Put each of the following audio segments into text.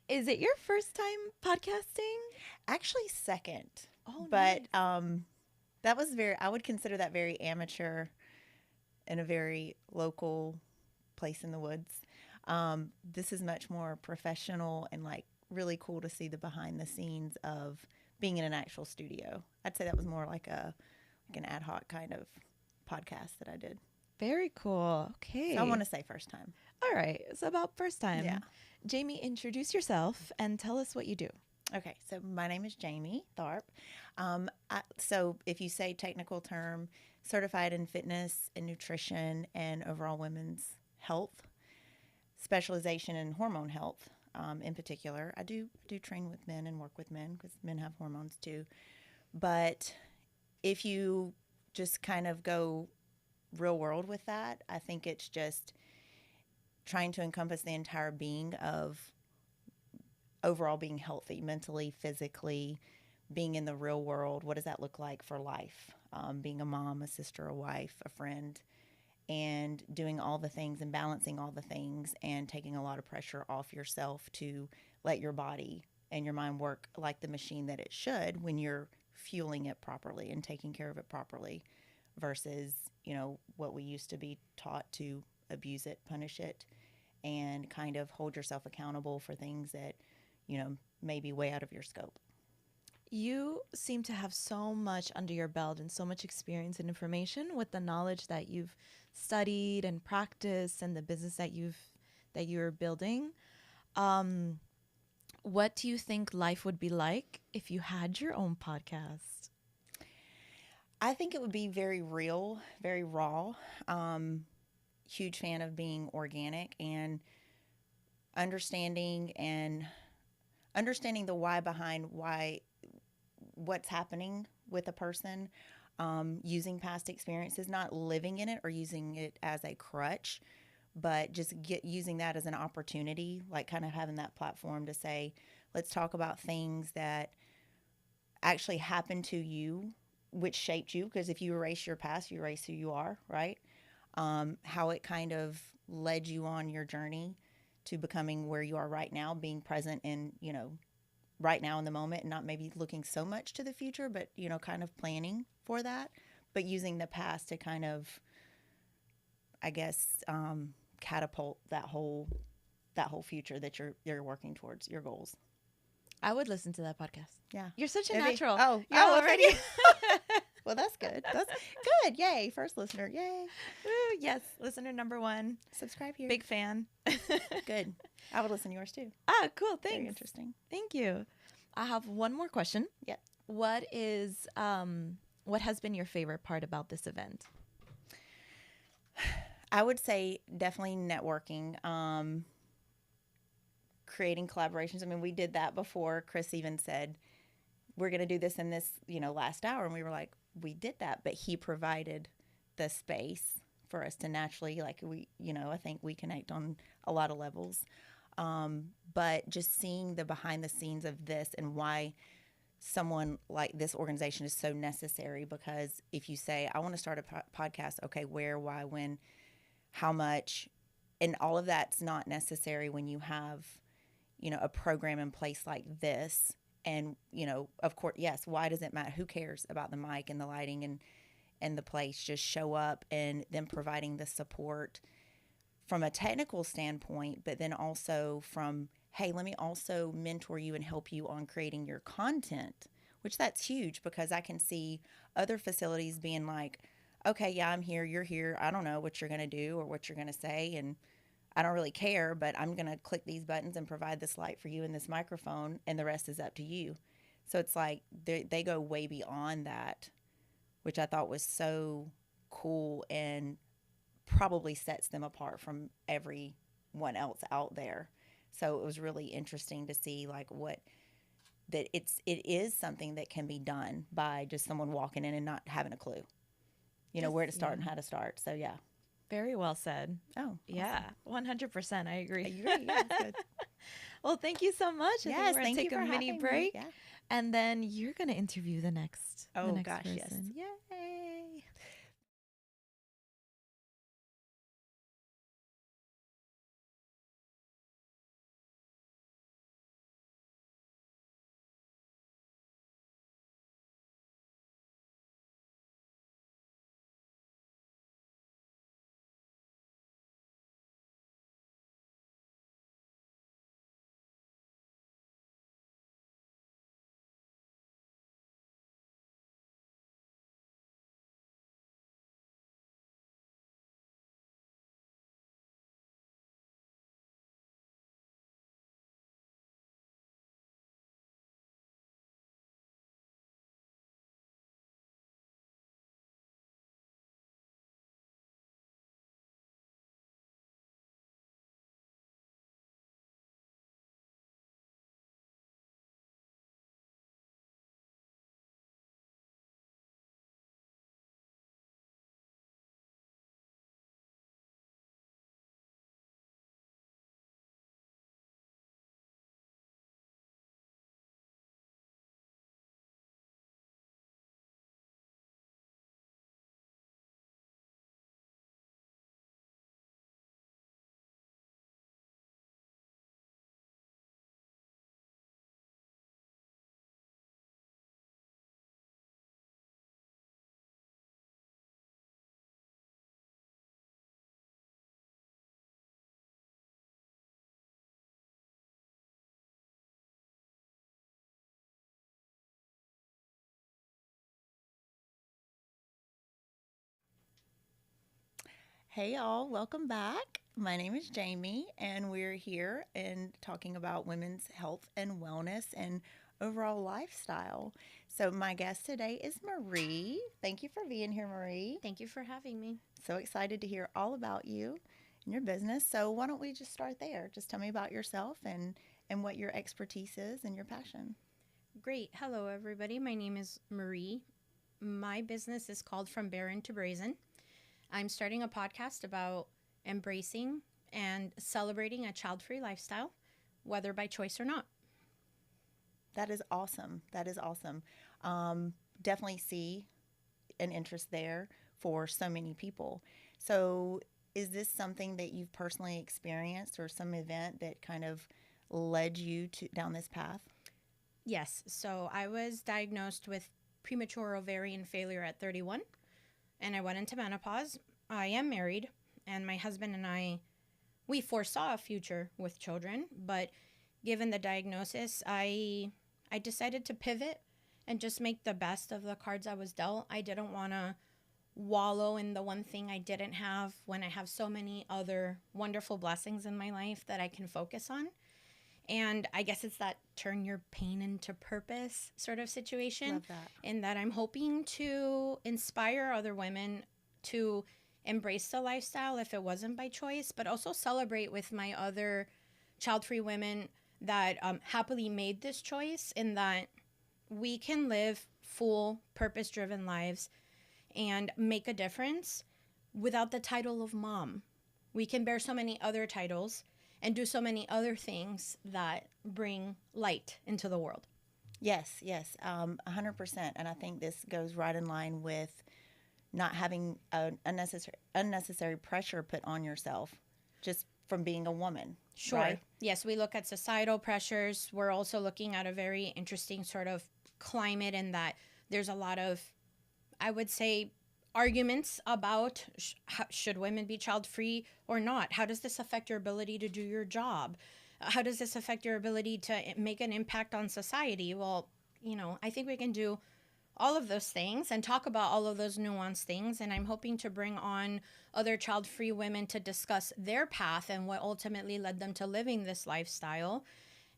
Is it your first time podcasting? Actually, second. Oh, But nice. that was I would consider that very amateur in a very local place in the woods. This is much more professional and like really cool to see the behind the scenes of being in an actual studio. I'd say that was more like an ad hoc kind of podcast that I did. Very cool. So I Okay. want to say first time. All right. So about first Yeah. time. Jamie, introduce yourself and tell us what you do. Okay, so my name is Jamie Tharp. So if you say technical term, certified in fitness and nutrition and overall women's health, specialization in hormone health in particular. I do train with men and work with men because men have hormones too. But if you just kind of go real world with that, I think it's just trying to encompass the entire being of overall being healthy mentally, physically, being in the real world. What does that look like for life? Being a mom, a sister, a wife, a friend, and doing all the things and balancing all the things and taking a lot of pressure off yourself to let your body and your mind work like the machine that it should when you're fueling it properly and taking care of it properly versus, what we used to be taught to abuse it, punish it, and kind of hold yourself accountable for things that, may be way out of your scope. You seem to have so much under your belt and so much experience and information with the knowledge that you've studied and practiced and the business that you're building. Um, what do you think life would be like if you had your own podcast? I think it would be very real, very raw. Um, Huge fan of being organic and understanding and understanding the why behind what's happening with a person, using past experiences, not living in it or using it as a crutch, but just using that as an opportunity, like kind of having that platform to say, let's talk about things that actually happened to you, which shaped you. Because if you erase your past, you erase who you are, right? How it kind of led you on your journey to becoming where you are right now, being present in, right now in the moment and not maybe looking so much to the future, but, kind of planning for that, but using the past to kind of, I guess, catapult that whole future that you're working towards your goals. I would listen to that podcast. Yeah. You're such a Maybe. natural. Oh, You're well, already. thank you. Well, that's good. That's good. Yay. First listener. Yay. Ooh, yes, listener number one. Subscribe here. Big fan. Good. I would listen to yours too. Ah, cool. Very Thanks. interesting. Thank you. I have one more question. Yep. What has been your favorite part about this event? I would say definitely networking, creating collaborations. I mean, we did that before. Chris even said, we're going to do this in this, last hour. And we were like, we did that. But he provided the space for us to naturally, like, I think we connect on a lot of levels. But just seeing the behind the scenes of this and why someone like this organization is so necessary, because if you say, I want to start a podcast, okay, where, why, when, how much, and all of that's not necessary when you have, a program in place like this. And, of course, yes, why does it matter? Who cares about the mic and the lighting and the place? Just show up and then providing the support from a technical standpoint, but then also from, hey, let me also mentor you and help you on creating your content, which that's huge because I can see other facilities being like, okay, yeah, I'm here, you're here. I don't know what you're going to do or what you're going to say. And I don't really care, but I'm going to click these buttons and provide this light for you and this microphone, and the rest is up to you. So it's like they go way beyond that, which I thought was so cool and probably sets them apart from everyone else out there. So it was really interesting to see like it is something that can be done by just someone walking in and not having a clue, Just where to start yeah. and how to start. So yeah. Very well said. Oh, Yeah, 100%. I agree. you agree? Yeah, good. Well, thank you so much. I think Yes, we're gonna thank you take a for mini having me. break, Yeah. and then you're gonna interview the Oh next gosh, yes. person. Yay! Hey, all, welcome back. My name is Jamie, and we're here and talking about women's health and wellness and overall lifestyle. So, my guest today is Marie. Thank you for being here, Marie. Thank you for having me. So excited to hear all about you and your business. So, why don't we just start there? Just tell me about yourself and what your expertise is and your passion. Great. Hello, everybody. My name is Marie. My business is called From Barren to Brazen. I'm starting a podcast about embracing and celebrating a child-free lifestyle, whether by choice or not. That is awesome. That is awesome. Definitely see an interest there for so many people. So, is this something that you've personally experienced or some event that kind of led you to down this path? Yes. So I was diagnosed with premature ovarian failure at 31, and I went into menopause. I am married, and my husband and we foresaw a future with children, but given the diagnosis, I decided to pivot and just make the best of the cards I was dealt. I didn't want to wallow in the one thing I didn't have when I have so many other wonderful blessings in my life that I can focus on. And I guess it's that turn your pain into purpose sort of situation. Love that. In that I'm hoping to inspire other women to embrace the lifestyle if it wasn't by choice, but also celebrate with my other child-free women that happily made this choice, in that we can live full purpose-driven lives and make a difference without the title of mom. We can bear so many other titles and do so many other things that bring light into the world. Yes, 100%. And I think this goes right in line with not having an unnecessary pressure put on yourself just from being a woman. Sure. Right? Yes, we look at societal pressures. We're also looking at a very interesting sort of climate in that there's a lot of, I would say, arguments about should women be child-free or not? How does this affect your ability to do your job? How does this affect your ability to make an impact on society? Well, I think we can do all of those things and talk about all of those nuanced things. And I'm hoping to bring on other child-free women to discuss their path and what ultimately led them to living this lifestyle.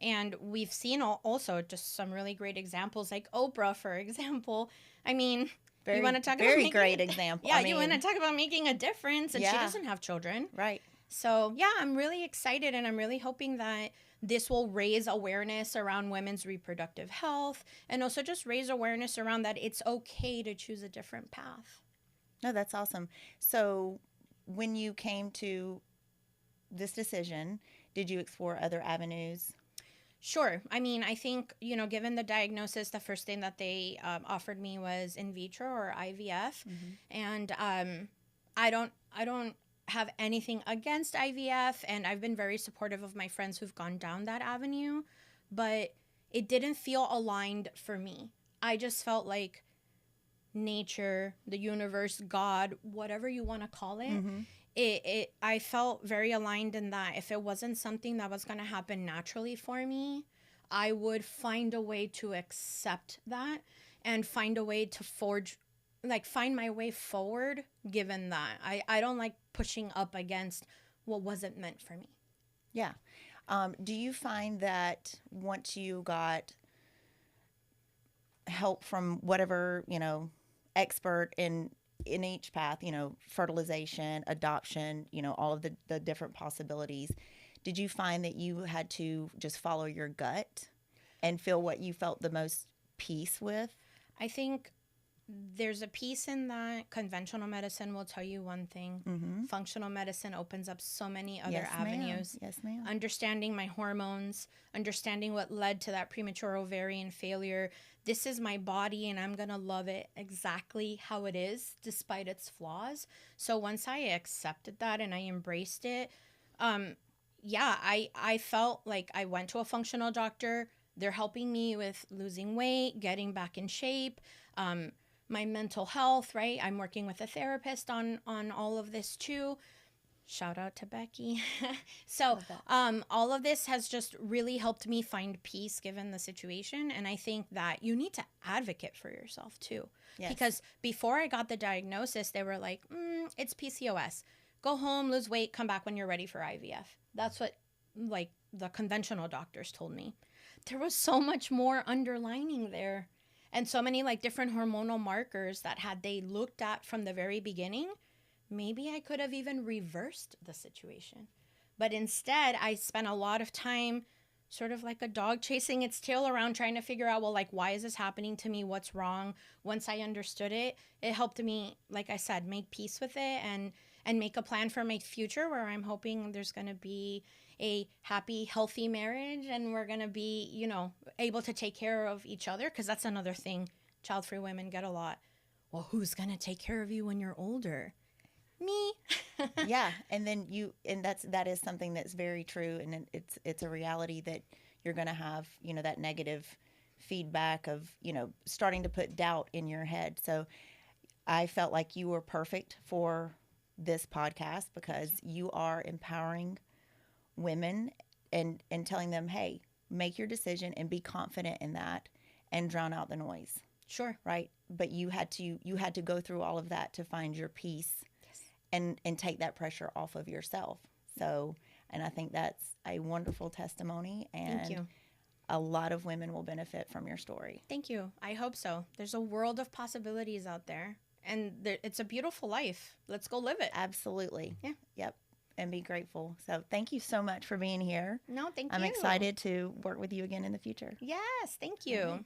And we've seen also just some really great examples, like Oprah, for example. I mean, you want to talk about very great example. Yeah, you want to talk about making a difference, and she doesn't have children. Right. So, yeah, I'm really excited, and I'm really hoping that this will raise awareness around women's reproductive health, and also just raise awareness around that it's okay to choose a different path. No, that's awesome. So, when you came to this decision, did you explore other avenues? Sure. I mean, I think, given the diagnosis, the first thing that they offered me was in vitro or IVF. Mm-hmm. And I don't have anything against IVF, and I've been very supportive of my friends who've gone down that avenue, but it didn't feel aligned for me. I just felt like nature, the universe, God, whatever you want to call it, mm-hmm. I felt very aligned in that if it wasn't something that was going to happen naturally for me, I would find a way to accept that and find a way to find my way forward given that. I don't like pushing up against what wasn't meant for me. Yeah. Do you find that once you got help from whatever, expert in each path, fertilization, adoption, all of the different possibilities, did you find that you had to just follow your gut and feel what you felt the most peace with? I think there's a piece in that conventional medicine will tell you one thing. Mm-hmm. Functional medicine opens up so many other avenues. Yes, ma'am. Understanding my hormones, understanding what led to that premature ovarian failure. This is my body, and I'm going to love it exactly how it is, despite its flaws. So once I accepted that and I embraced it, I felt like I went to a functional doctor. They're helping me with losing weight, getting back in shape, my mental health, right? I'm working with a therapist on all of this too. Shout out to Becky. So all of this has just really helped me find peace given the situation. And I think that you need to advocate for yourself too. Yes. Because before I got the diagnosis, they were like, it's PCOS. go home, lose weight, come back when you're ready for IVF. That's what like the conventional doctors told me. There was so much more underlining there, and so many like different hormonal markers that had they looked at from the very beginning, maybe I could have even reversed the situation. But instead, I spent a lot of time sort of like a dog chasing its tail around trying to figure out, well, like, why is this happening to me? What's wrong? Once I understood it, it helped me, like I said, make peace with it and make a plan for my future where I'm hoping there's going to be a happy, healthy marriage and we're going to be, you know, able to take care of each other. Because that's another thing child-free women get a lot. Well, who's going to take care of you when you're older? Me. Yeah, and then that is something that's very true, and it's a reality that you're going to have, you know, that negative feedback of, you know, starting to put doubt in your head. So I felt like you were perfect for this podcast because you are empowering women and telling them, hey, make your decision and be confident in that and drown out the noise. Sure. Right? But you had to go through all of that to find your peace. Yes. And take that pressure off of yourself. So, and I think that's a wonderful testimony, and Thank you. A lot of women will benefit from your story. Thank you. I hope so. There's a world of possibilities out there, and it's a beautiful life. Let's go live it. Absolutely. Yeah. Yep. And be grateful. So thank you so much for being here. No, thank you. I'm excited to work with you again in the future. Yes, thank you.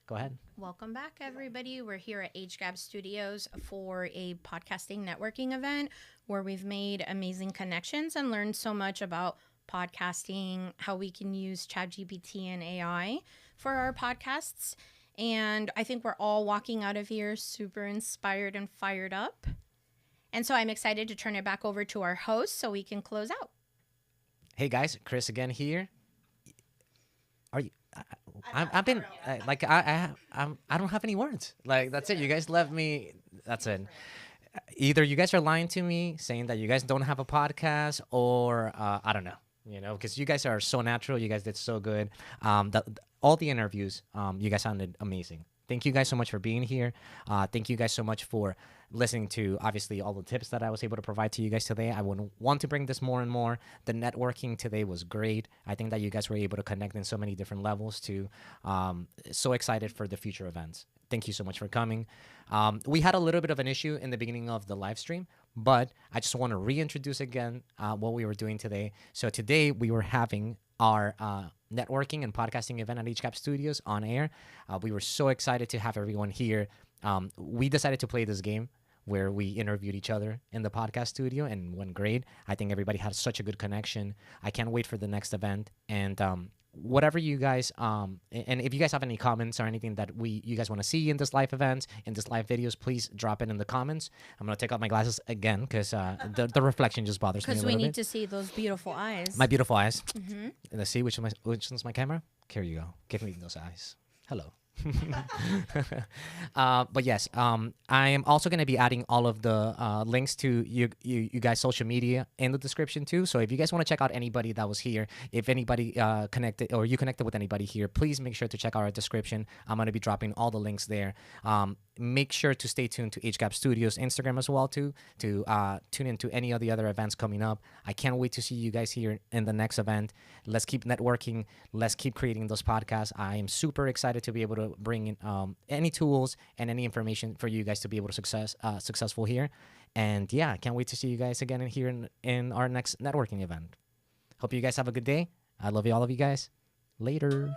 go ahead. Welcome back, everybody. We're here at HGAB Studios for a podcasting networking event where we've made amazing connections and learned so much about podcasting, how we can use ChatGPT and AI for our podcasts. And I think we're all walking out of here super inspired and fired up. And so I'm excited to turn it back over to our host so we can close out. Hey guys, Chris again here. Are you? I've been like I don't have any words. Like that's it. You guys left me. That's it. Either you guys are lying to me, saying that you guys don't have a podcast, or I don't know. You know, because you guys are so natural. You guys did so good. All the interviews, you guys sounded amazing. Thank you guys so much for being here. Thank you guys so much for listening to, obviously, all the tips that I was able to provide to you guys today. I would want to bring this more and more. The networking today was great. I think that you guys were able to connect in so many different levels too. So excited for the future events. Thank you so much for coming. We had a little bit of an issue in the beginning of the live stream, but I just want to reintroduce again what we were doing today. So today we were having our networking and podcasting event at HGAB Studios on air. We were so excited to have everyone here. We decided to play this game where we interviewed each other in the podcast studio and went great. I think everybody had such a good connection. I can't wait for the next event. And whatever you guys, and if you guys have any comments or anything that you guys want to see in this live events, in this live videos, please drop it in the comments. I'm going to take off my glasses again because the reflection just bothers me a Because little we bit. need to see those beautiful eyes. My beautiful eyes. Mm-hmm. Let's see which one's my camera. Here you go. Give me those eyes. Hello. But yes, I am also going to be adding all of the links to you guys' social media in the description too. So if you guys want to check out anybody that was here, if anybody connected or you connected with anybody here, please make sure to check out our description. I'm going to be dropping all the links there. Make sure to stay tuned to HGAB Studios Instagram as well too, to tune into any of the other events coming up. I can't wait to see you guys here in the next event. Let's keep networking. Let's keep creating those podcasts. I am super excited to be able to bring in any tools and any information for you guys to be able to successful here. And yeah, I can't wait to see you guys again here in our next networking event. Hope you guys have a good day. I love all of you guys. Later.